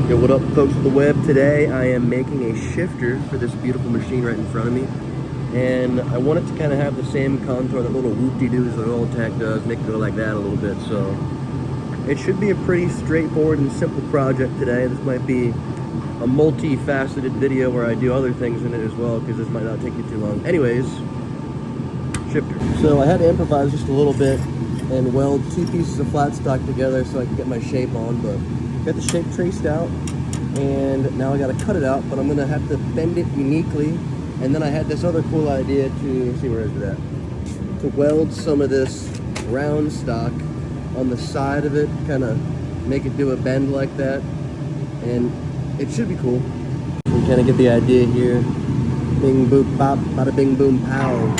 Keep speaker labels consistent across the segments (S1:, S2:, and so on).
S1: Yo, what up folks of the web? Today I am making a shifter for this beautiful machine right in front of me. And I want it to kind of have the same contour, that little whoop-de-doos that old tech does, make it go like that a little bit. So it should be a pretty straightforward and simple project today. This might be a multi-faceted video where I do other things in it as well, because this might not take you too long. Anyways, shifter. So I had to improvise just a little bit and weld two pieces of flat stock together so I could get my shape on, but got the shape traced out, and now I got to cut it out, but I'm going to have to bend it uniquely. And then I had this other cool idea to, see where is it at, to weld some of this round stock on the side of it, kind of make it do a bend like that, and it should be cool. You kind of get the idea here. Bing boop bop, bada bing boom pow.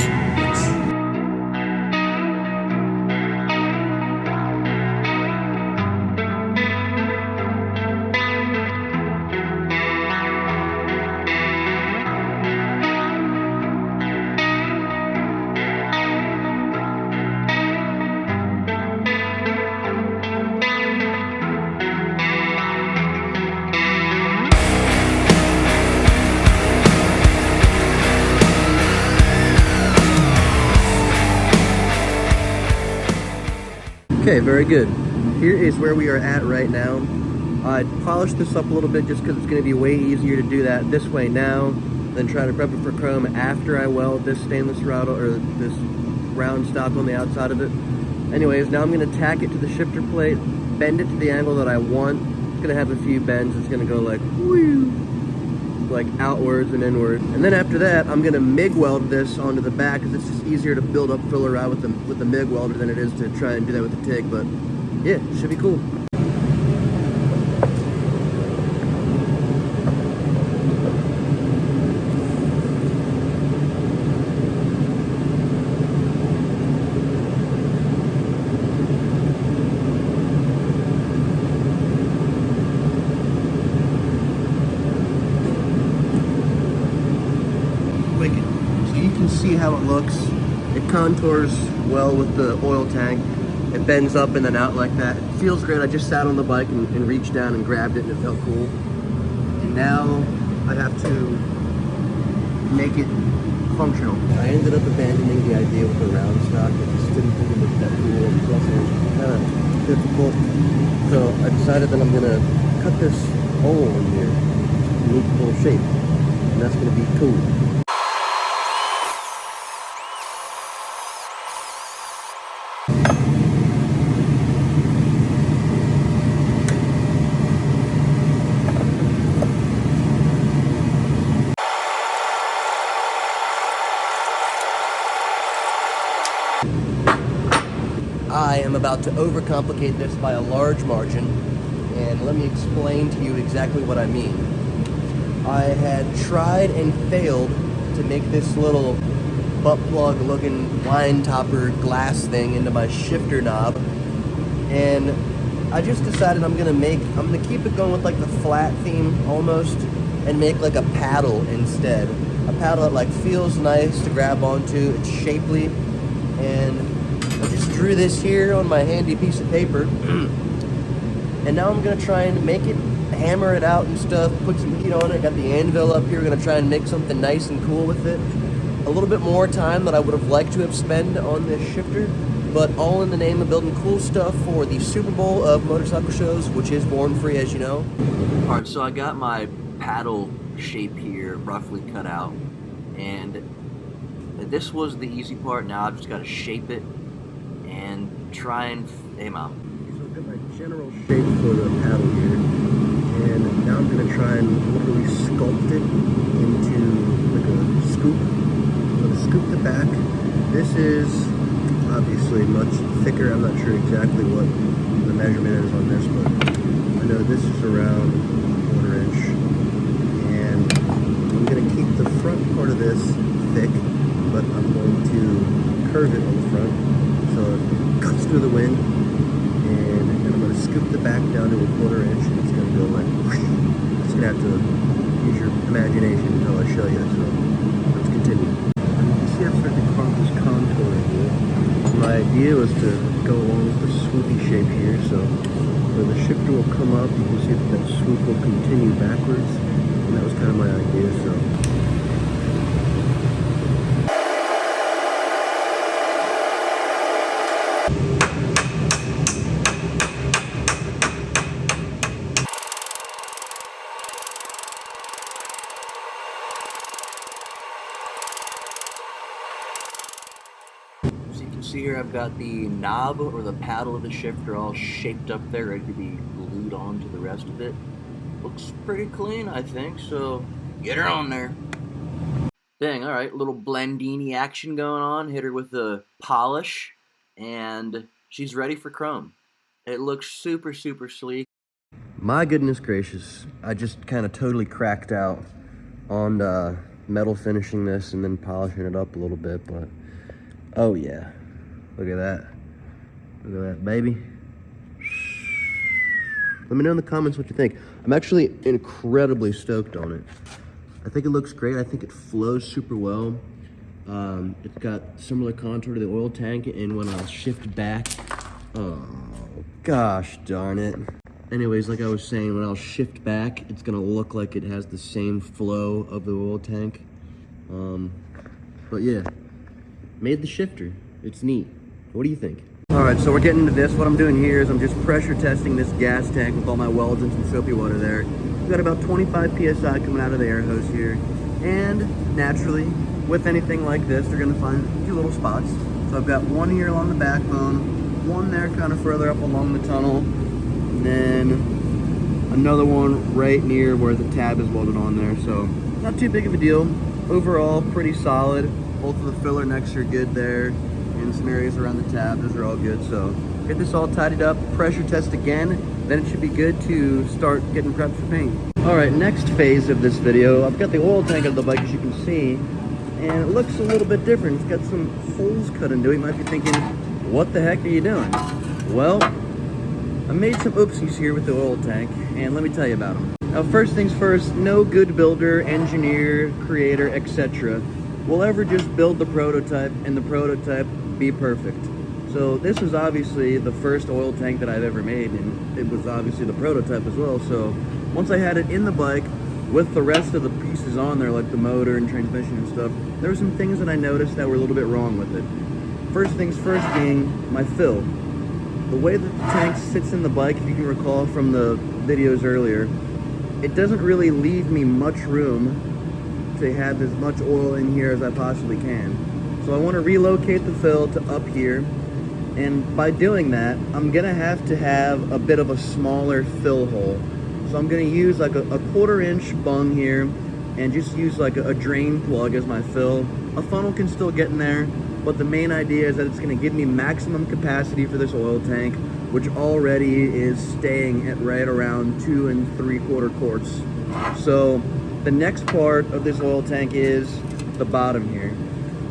S1: Okay, very good. Here is where we are at right now. I polished this up a little bit just because it's going to be way easier to do that this way now than try to prep it for chrome after I weld this stainless rod or this round stock on the outside of it. Anyways, now I'm going to tack it to the shifter plate, bend it to the angle that I want. It's going to have a few bends. It's going to go like whoo, like outwards and inwards. And then after that, I'm gonna MIG weld this onto the back because it's just easier to build up filler rod with the MIG welder than it is to try and do that with the TIG. But yeah, it should be cool. So you can see how it looks. It contours well with the oil tank. It bends up and then out like that. It feels great. I just sat on the bike and reached down and grabbed it and it felt cool. And now I have to make it functional. I ended up abandoning the idea with the round stock. I just didn't think it looked that cool. It was also kind of difficult. So I decided that I'm gonna cut this hole in here, unique little shape, and that's gonna be cool. I am about to overcomplicate this by a large margin, and let me explain to you exactly what I mean. I had tried and failed to make this little butt plug looking line topper glass thing into my shifter knob, and I just decided I'm gonna keep it going with like the flat theme almost, and make like a paddle instead. A paddle that like feels nice to grab onto, it's shapely, and I just drew this here on my handy piece of paper, and now I'm gonna try and make it, hammer it out and stuff, put some heat on it. Got the anvil up here. We're gonna try and make something nice and cool with it. A little bit more time than I would have liked to have spent on this shifter, but all in the name of building cool stuff for the Super Bowl of motorcycle shows, which is Born Free, as you know. All right, so I got my paddle shape here roughly cut out, and this was the easy part. Now I've just got to shape it and try and, hey mom. So I've got my general shape for the paddle here, and now I'm going to try and literally sculpt it into like a scoop. So to scoop the back, this is obviously much thicker. I'm not sure exactly what the measurement is on this, but I know this is around 1/4 inch, and I'm going to keep the front part of this thick, but I'm going to curve it on the front so it cuts through the wind, and then I'm going to scoop the back down to 1/4 inch, and it's going to go like whoosh. It's going to have to use your imagination until I show you, so let's continue. You see I'm starting to carve this contour here. My idea was to go along with the swoopy shape here, so where the shifter will come up, you can see that swoop will continue backwards, and that was kind of my idea, so. So you can see here I've got the knob or the paddle of the shifter all shaped up there, ready to be glued onto the rest of it. Looks pretty clean, I think, so get her on there. Dang, alright, little Blendini action going on. Hit her with the polish, and she's ready for chrome. It looks super, super sleek. My goodness gracious, I just kind of totally cracked out on metal finishing this and then polishing it up a little bit, but oh yeah, look at that. Look at that, baby. Let me know in the comments what you think. I'm actually incredibly stoked on it. I think it looks great. I think it flows super well. It's got similar contour to the oil tank, and when I'll shift back, oh gosh darn it. Anyways, like I was saying, when I'll shift back, it's gonna look like it has the same flow of the oil tank. But yeah, made the shifter. It's neat. What do you think? All right, so we're getting into this. What I'm doing here is I'm just pressure testing this gas tank with all my welds and some soapy water there. We've got about 25 PSI coming out of the air hose here. And naturally, with anything like this, they're gonna find a few little spots. So I've got one here along the backbone, one there kind of further up along the tunnel, and then another one right near where the tab is welded on there. So not too big of a deal. Overall, pretty solid. Both of the filler necks are good there, and some areas around the tab, those are all good. So get this all tidied up, pressure test again, then it should be good to start getting prepped for paint. All right, next phase of this video, I've got the oil tank of the bike, as you can see, and it looks a little bit different. It's got some holes cut into it. You might be thinking, what the heck are you doing? Well, I made some oopsies here with the oil tank, and let me tell you about them. Now, first things first, no good builder, engineer, creator, etc. will ever just build the prototype and the prototype be perfect. So this was obviously the first oil tank that I've ever made, and it was obviously the prototype as well. So once I had it in the bike with the rest of the pieces on there, like the motor and transmission and stuff, there were some things that I noticed that were a little bit wrong with it. First things first being my fill. The way that the tank sits in the bike, if you can recall from the videos earlier, it doesn't really leave me much room to have as much oil in here as I possibly can. So I want to relocate the fill to up here, and by doing that, I'm gonna have to have a bit of a smaller fill hole. So I'm gonna use like a 1/4 inch bung here, and just use like a drain plug as my fill. A funnel can still get in there, but the main idea is that it's gonna give me maximum capacity for this oil tank, which already is staying at right around 2 3/4 quarts. So the next part of this oil tank is the bottom here.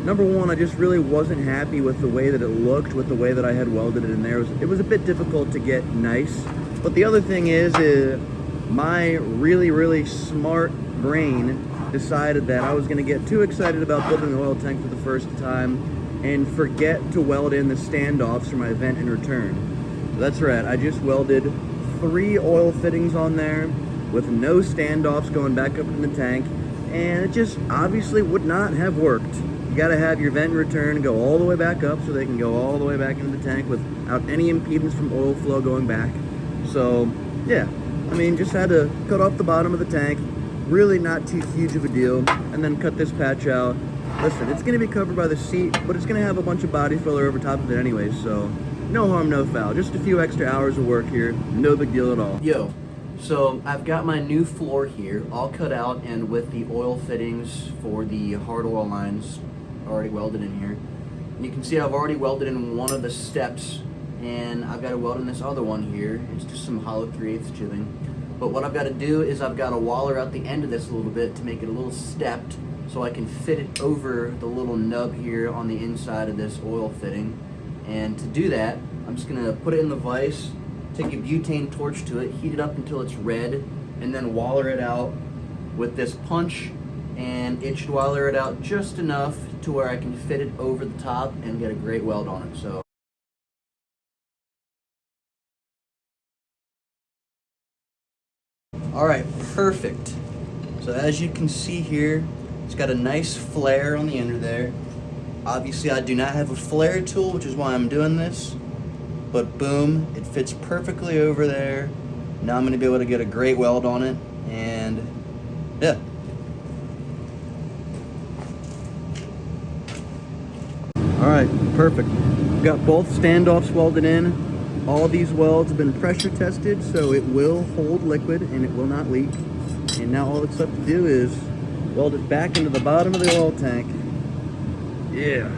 S1: Number one, I just really wasn't happy with the way that it looked, with the way that I had welded it in there. It was a bit difficult to get nice. But the other thing is my really, really smart brain decided that I was gonna get too excited about building the oil tank for the first time and forget to weld in the standoffs for my vent and return. That's right, I just welded 3 oil fittings on there with no standoffs going back up in the tank, and it just obviously would not have worked. You gotta have your vent and return go all the way back up so they can go all the way back into the tank without any impedance from oil flow going back. So yeah, I mean, just had to cut off the bottom of the tank, really not too huge of a deal, and then cut this patch out. Listen, it's gonna be covered by the seat, but it's gonna have a bunch of body filler over top of it anyway, so no harm, no foul. Just a few extra hours of work here, no big deal at all. Yo, so I've got my new floor here, all cut out and with the oil fittings for the hard oil lines already welded in here. And you can see I've already welded in one of the steps, and I've got to weld in this other one here. It's just some hollow 3/8 tubing. But what I've got to do is I've got to waller out the end of this a little bit to make it a little stepped so I can fit it over the little nub here on the inside of this oil fitting. And to do that, I'm just going to put it in the vise, take a butane torch to it, heat it up until it's red, and then waller it out with this punch, and it should waller it out just enough to where I can fit it over the top and get a great weld on it. So
S2: All right, perfect. So as you can see here, it's got a nice flare on the under there. Obviously I do not have a flare tool, which is why I'm doing this, but boom, it fits perfectly over there. Now I'm gonna be able to get a great weld on it, and yeah. All right, perfect. We've got both standoffs welded in. All these welds have been pressure tested, so it will hold liquid and it will not leak. And now all it's left to do is weld it back into the bottom of the oil tank. Yeah.